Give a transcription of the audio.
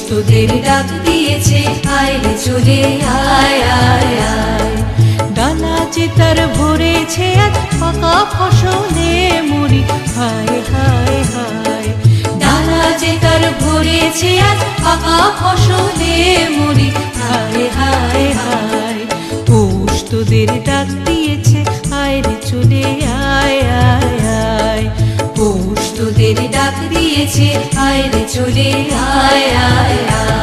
তোদের ডাক দিয়েছে, আয় রে চলে আয় আয় আয়। ডালা যে তার ভরেছে আজ পাকা ফসলে মরি, হায় হায় হায়। ডালা যে তার ভরেছে আজ পাকা ফসলে মরি, হায় হায় হায়। পৌষ তোদের ডাক দিয়েছে, আয় রে চলে আয় আয় আয়। পৌষ তোদের ডাক দিয়েছে, আয় রে চলে আয় আয় আয়।